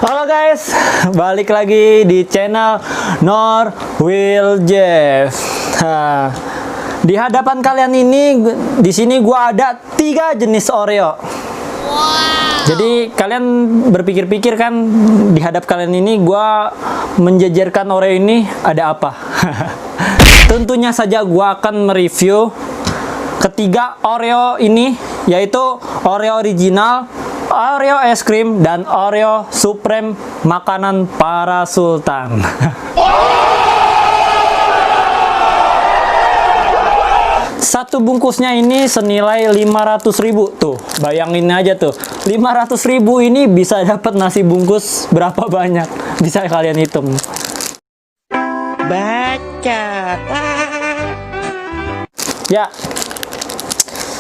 Halo guys, balik lagi di channel Nor Will Jeff. Nah, di hadapan kalian ini, di sini gua ada 3 jenis Oreo. Jadi kalian berpikir-pikir kan, di hadap kalian ini gua menjajarkan Oreo ini ada apa? Tentunya saja gua akan mereview ketiga Oreo ini, yaitu Oreo original, Oreo es krim, dan Oreo Supreme makanan para sultan. Satu bungkusnya ini senilai 500.000. Tuh, bayangin aja tuh. 500.000 ini bisa dapat nasi bungkus berapa banyak? Bisa kalian hitung. Baca. Ya.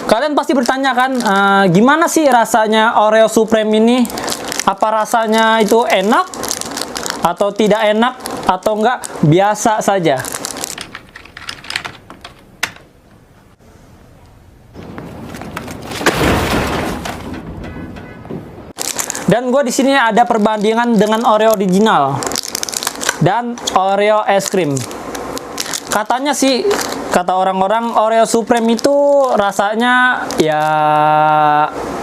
Kalian pasti bertanya kan, gimana sih rasanya Oreo Supreme ini? Apa rasanya itu enak? Atau tidak enak? Atau enggak biasa saja? Dan gue di sini ada perbandingan dengan Oreo original dan Oreo es krim. Katanya sih, kata orang-orang Oreo Supreme itu rasanya ya,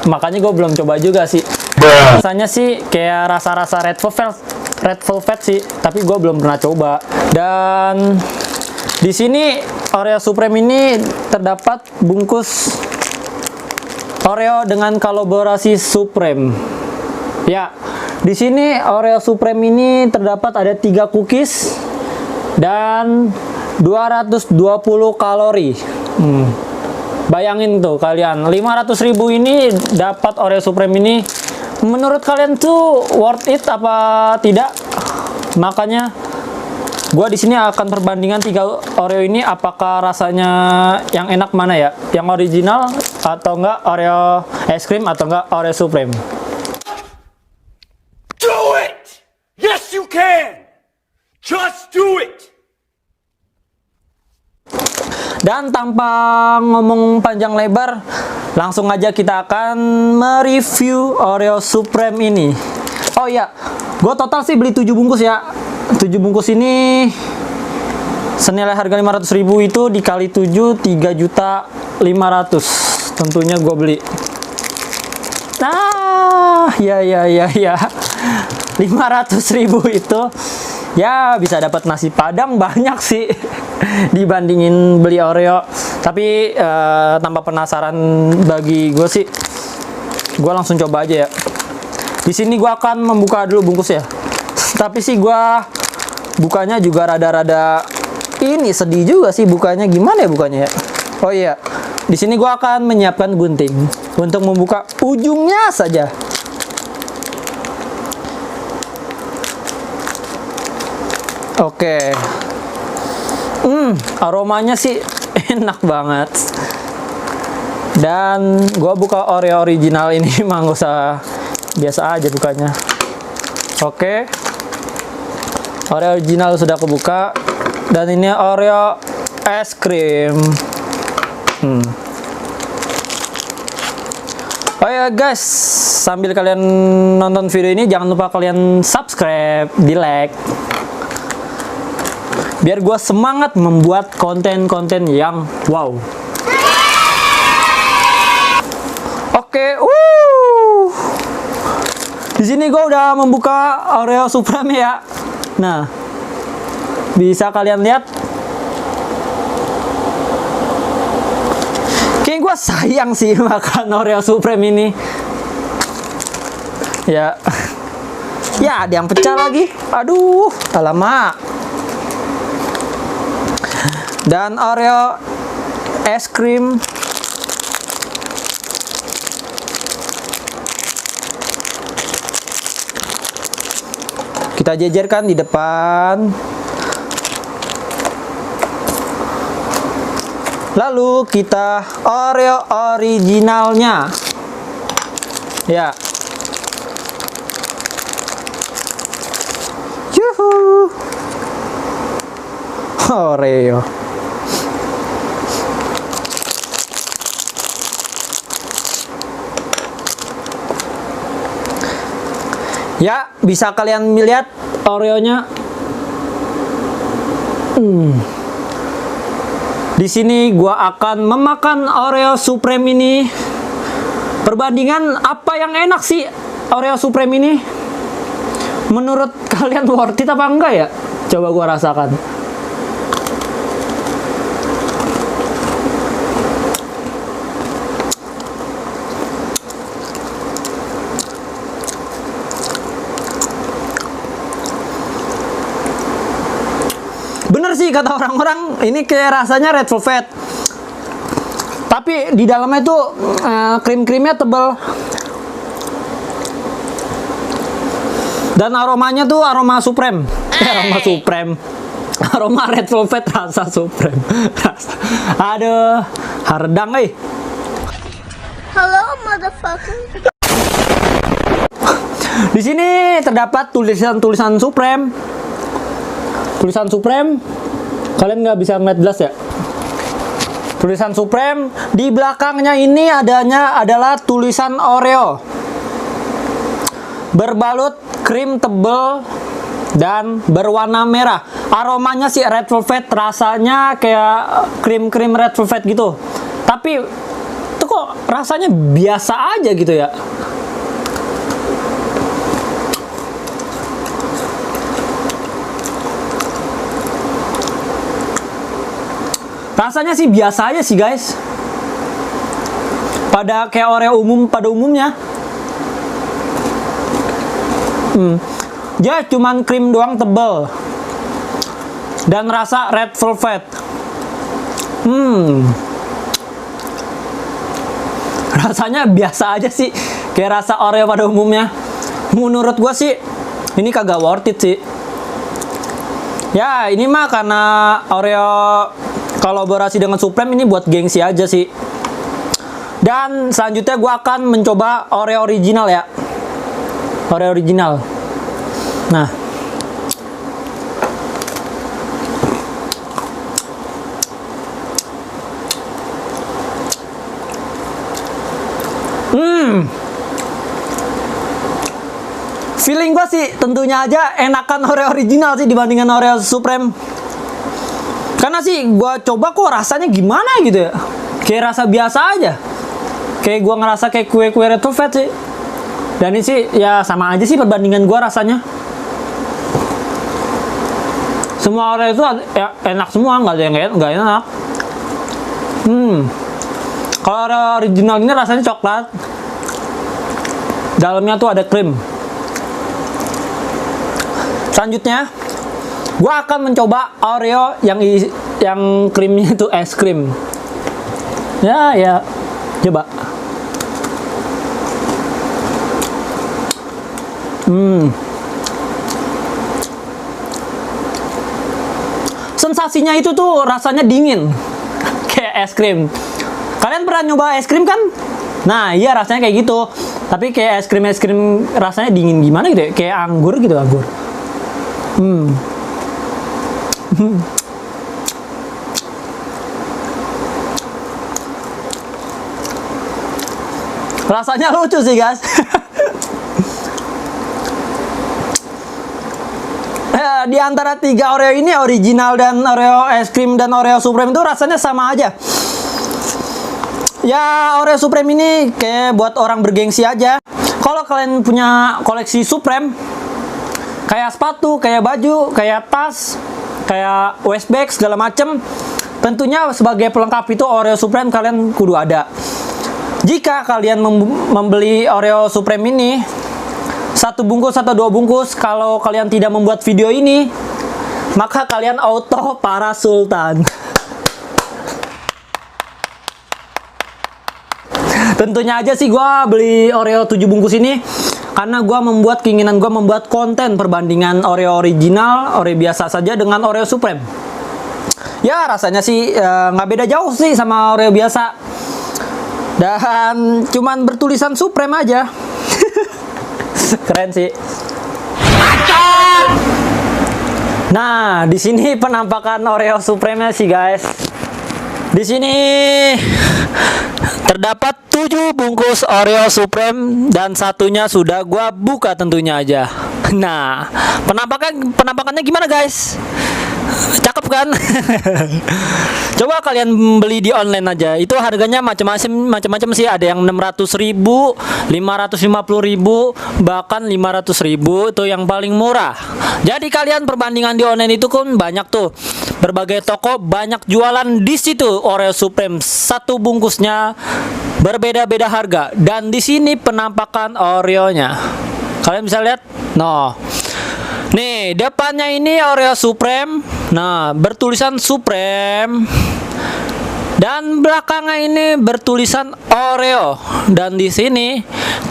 makanya gue belum coba juga sih. Rasanya sih kayak rasa-rasa red velvet sih, tapi gue belum pernah coba. Dan di sini Oreo Supreme ini terdapat bungkus Oreo dengan kolaborasi Supreme. Ya, di sini Oreo Supreme ini terdapat ada 3 cookies dan 220 kalori. Bayangin tuh kalian, 500.000 ini dapat Oreo Supreme ini. Menurut kalian tuh worth it apa tidak? Makanya gua di sini akan perbandingan 3 Oreo ini, apakah rasanya yang enak mana ya? Yang original atau enggak Oreo es krim atau enggak Oreo Supreme? Do it! Yes, you can! Just do it! Dan tanpa ngomong panjang lebar, langsung aja kita akan mereview Oreo Supreme ini. Oh iya, gue total sih beli 7 bungkus ya. 7 bungkus ini senilai harga 500.000, itu dikali 7, 3.500.000 tentunya gue beli. Nah, ya 500.000 itu ya bisa dapat nasi padang banyak sih dibandingin beli Oreo. Tapi tanpa penasaran bagi gue sih, gue langsung coba aja ya. Di sini gue akan membuka dulu bungkus ya. Tapi sih gue bukanya juga rada-rada ini sedih juga sih bukanya. Gimana ya bukanya ya? Oh iya, di sini gue akan menyiapkan gunting untuk membuka ujungnya saja. Oke. Aromanya sih enak banget. Dan gua buka Oreo original ini mah nggak usah, biasa aja bukanya. Oke. Oreo original sudah kebuka. Dan ini Oreo es krim. Oh ya guys, sambil kalian nonton video ini jangan lupa kalian subscribe, di like, biar gue semangat membuat konten-konten yang wow. Oke, di sini gue udah membuka Oreo Supreme ya. Nah, bisa kalian lihat. Kayak gue sayang sih makan Oreo Supreme ini. Ya, ya ada yang pecah lagi. Aduh, alamak. Dan Oreo es krim kita jajarkan di depan. Lalu kita Oreo originalnya. Ya. Yuhu. Oreo. Ya, bisa kalian lihat Oreo-nya. Di sini gua akan memakan Oreo Supreme ini. Perbandingan apa yang enak sih Oreo Supreme ini? Menurut kalian worth it apa enggak ya? Coba gua rasakan. Bener sih kata orang-orang, ini kayak rasanya red velvet. Tapi di dalamnya tuh krim-krimnya tebal. Dan aromanya tuh aroma Supreme. Aroma Supreme. Aroma red velvet rasa Supreme. Aduh, hardang euy. Hello, motherfucker. Di sini terdapat tulisan-tulisan Supreme. Tulisan Supreme, kalian nggak bisa ngeliat jelas ya? Tulisan Supreme, di belakangnya ini adalah tulisan Oreo. Berbalut krim tebal dan berwarna merah. Aromanya sih red velvet, rasanya kayak krim-krim red velvet gitu. Tapi itu kok rasanya biasa aja gitu ya? Rasanya sih biasa aja sih guys. Pada kayak Oreo pada umumnya. Dia cuman krim doang tebel. Dan rasa red velvet. Rasanya biasa aja sih. Kayak rasa Oreo pada umumnya. Menurut gua sih ini kagak worth it sih. Ya ini mah karena Oreo kolaborasi dengan Supreme ini buat gengsi aja sih. Dan selanjutnya gue akan mencoba Oreo original ya. Oreo original. Nah, feeling gue sih tentunya aja enakan Oreo original sih dibandingkan Oreo Supreme. Karena sih gue coba kok rasanya gimana gitu ya. Kayak rasa biasa aja. Kayak gue ngerasa kayak kue-kue red velvet sih. Dan ini sih ya sama aja sih perbandingan gue rasanya. Semua Oreo itu ya, enak semua, nggak ada yang nggak enak. Kalau Oreo original ini rasanya coklat. Dalamnya tuh ada krim. Selanjutnya gue akan mencoba Oreo yang krimnya itu es krim. Ya, coba. Sensasinya itu tuh rasanya dingin, kayak es krim. Kalian pernah nyoba es krim kan? Nah, iya rasanya kayak gitu. Tapi kayak es krim rasanya dingin gimana gitu ya? Kayak anggur gitu, anggur. Rasanya lucu sih guys. Di antara 3 Oreo ini, original dan Oreo es krim dan Oreo Supreme itu rasanya sama aja. Ya Oreo Supreme ini kayak buat orang bergengsi aja. Kalau kalian punya koleksi Supreme, kayak sepatu, kayak baju, kayak tas, kayak waist bag segala macem, tentunya sebagai pelengkap itu Oreo Supreme kalian kudu ada. Jika kalian membeli Oreo Supreme ini 1 bungkus atau 2 bungkus, kalau kalian tidak membuat video ini, maka kalian auto para sultan. Tentunya aja sih gue beli Oreo 7 bungkus ini karena keinginan gue membuat konten perbandingan Oreo original, Oreo biasa saja dengan Oreo Supreme. Ya rasanya sih nggak beda jauh sih sama Oreo biasa. Dan cuman bertulisan Supreme aja. Keren sih. Nah, di sini penampakan Oreo Supreme-nya sih guys. Di sini terdapat 7 bungkus Oreo Supreme dan satunya sudah gua buka tentunya aja. Nah, penampakannya gimana guys? Cakep kan? Coba kalian beli di online aja. Itu harganya macam-macam sih. Ada yang 600.000, 550.000, bahkan 500.000 itu yang paling murah. Jadi kalian perbandingan di online itu kan banyak tuh. Berbagai toko banyak jualan di situ Oreo Supreme. Satu bungkusnya berbeda-beda harga dan di sini penampakan Oreo-nya. Kalian bisa lihat? No. Nih, depannya ini Oreo Supreme. Nah, bertulisan Supreme. Dan belakangnya ini bertulisan Oreo. Dan di sini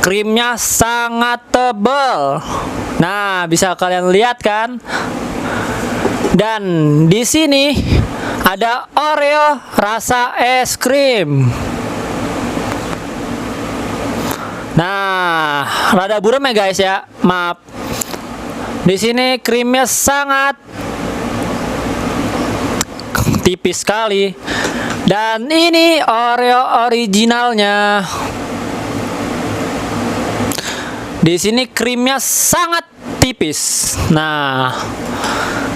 krimnya sangat tebal. Nah, bisa kalian lihat kan? Dan di sini ada Oreo rasa es krim. Nah, rada buram ya guys ya. Maaf. Di sini krimnya sangat tipis sekali. Dan ini Oreo originalnya. Di sini krimnya sangat tipis. Nah,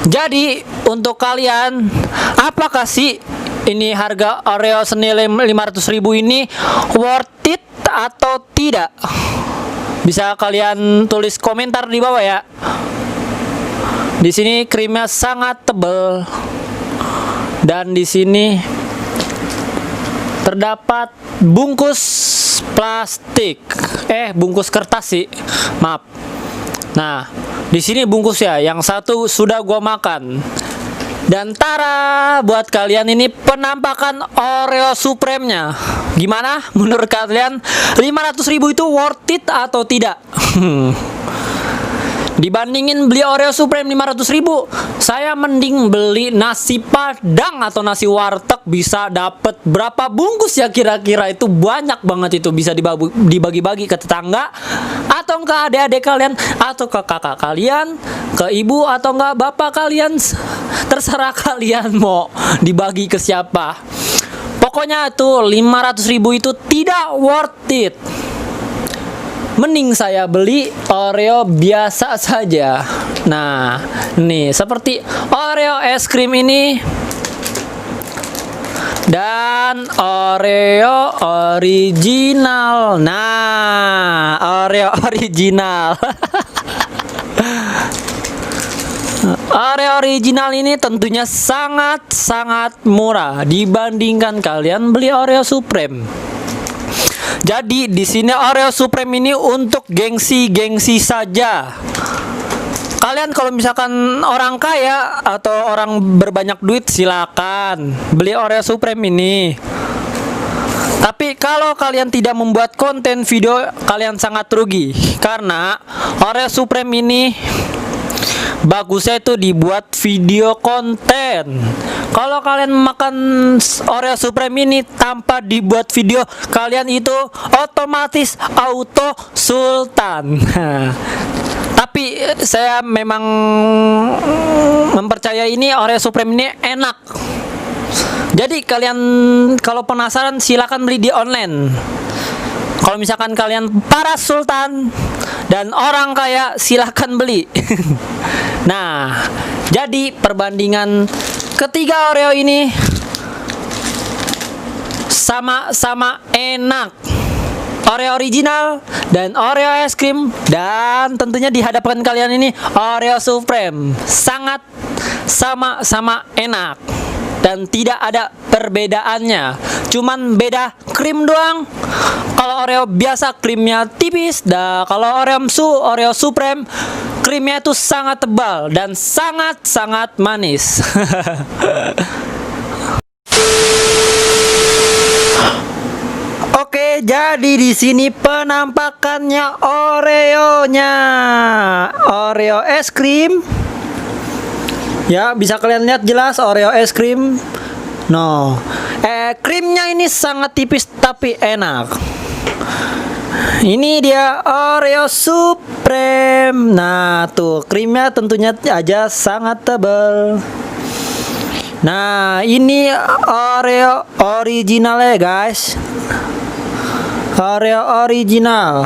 jadi untuk kalian, apakah sih ini harga Oreo senilai 500.000 ini worth it atau tidak? Bisa kalian tulis komentar di bawah ya. Di sini krimnya sangat tebal. Dan di sini terdapat bungkus plastik. Bungkus kertas sih. Maaf. Nah, di sini bungkus ya. Yang satu sudah gua makan. Dan tara, buat kalian ini penampakan Oreo Supreme-nya. Gimana menurut kalian? 500.000 itu worth it atau tidak? Dibandingin beli Oreo Supreme 500.000, saya mending beli nasi padang atau nasi warteg. Bisa dapat berapa bungkus ya kira-kira? Itu banyak banget, itu bisa dibagi-bagi ke tetangga atau ke adik-adik kalian atau ke kakak kalian, ke ibu atau enggak bapak kalian. Terserah kalian mau dibagi ke siapa. Pokoknya tuh 500.000 itu tidak worth it. Mending saya beli Oreo biasa saja. Nah, nih seperti Oreo es krim ini dan Oreo original. Nah, Oreo original. Oreo original ini tentunya sangat-sangat murah dibandingkan kalian beli Oreo Supreme. Jadi di sini Oreo Supreme ini untuk gengsi-gengsi saja. Kalian kalau misalkan orang kaya atau orang berbanyak duit, silakan beli Oreo Supreme ini. Tapi kalau kalian tidak membuat konten video, kalian sangat rugi. Karena Oreo Supreme ini bagusnya itu dibuat video konten. Kalau kalian makan Oreo Supreme ini tanpa dibuat video, kalian itu otomatis auto sultan. Tapi saya memang mempercayai ini Oreo Supreme ini enak. Jadi kalian kalau penasaran silakan beli di online. Kalau misalkan kalian para sultan dan orang kaya, silakan beli. Nah, jadi perbandingan ketiga Oreo ini sama-sama enak. Oreo original dan Oreo es krim, dan tentunya di hadapan kalian ini Oreo Supreme. Sangat sama-sama enak dan tidak ada perbedaannya, cuman beda krim doang. Kalau Oreo biasa krimnya tipis, dan kalau Oreo Supreme krimnya itu sangat tebal dan sangat-sangat manis. Oke, jadi di sini penampakannya Oreo-nya. Oreo es krim. Ya, bisa kalian lihat jelas Oreo es krim. No. Krimnya ini sangat tipis tapi enak. Ini dia Oreo Supreme. Nah, tuh krimnya tentunya aja sangat tebal. Nah, ini Oreo original ya guys. Oreo original.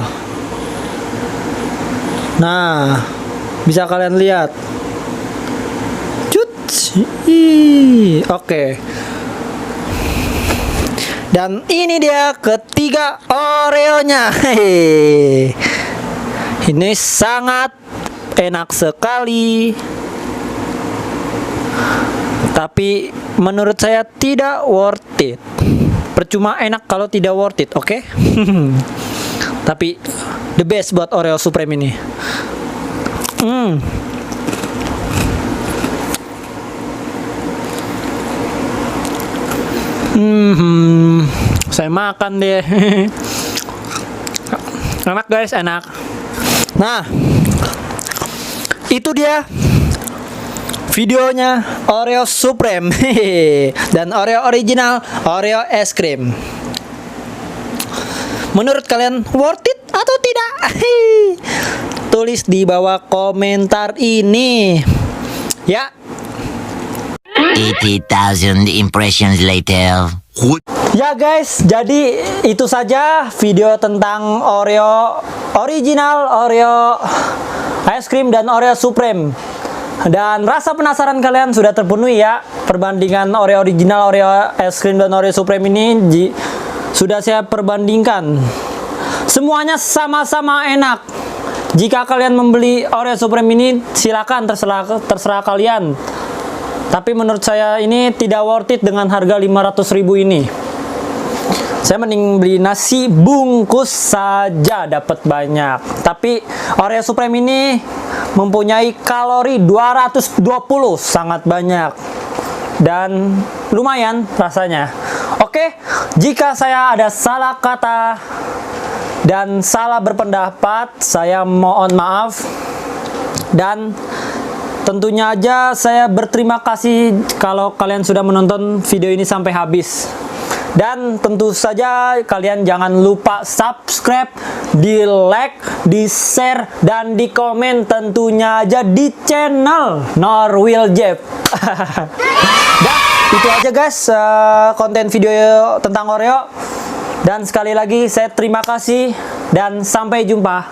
Nah, bisa kalian lihat. Cut. Oke. Dan ini dia ketiga Oreonya. Hehehe. Ini sangat enak sekali. Tapi menurut saya tidak worth it. Percuma enak kalau tidak worth it, oke? Tapi the best buat Oreo Supreme ini. Saya makan deh. Enak guys, enak. Nah, itu dia videonya Oreo Supreme dan Oreo original, Oreo es krim. Menurut kalian worth it atau tidak? Tulis di bawah komentar ini. Ya. 80,000 impressions later. Ya guys, jadi itu saja video tentang Oreo original, Oreo es krim dan Oreo Supreme. Dan rasa penasaran kalian sudah terpenuhi ya. Perbandingan Oreo original, Oreo es krim dan Oreo Supreme ini sudah saya perbandingkan. Semuanya sama-sama enak. Jika kalian membeli Oreo Supreme ini silakan, terserah kalian. Tapi menurut saya ini tidak worth it dengan harga 500.000 ini. Saya mending beli nasi bungkus saja dapat banyak. Tapi Oreo Supreme ini mempunyai kalori 220, sangat banyak. Dan lumayan rasanya. Oke, jika saya ada salah kata dan salah berpendapat, saya mohon maaf. Dan tentunya aja saya berterima kasih kalau kalian sudah menonton video ini sampai habis. Dan tentu saja kalian jangan lupa subscribe, di like, di share, dan di komen tentunya aja di channel Norwil Jeff. Dan itu aja guys konten video tentang Oreo. Dan sekali lagi saya terima kasih dan sampai jumpa.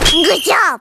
Good job!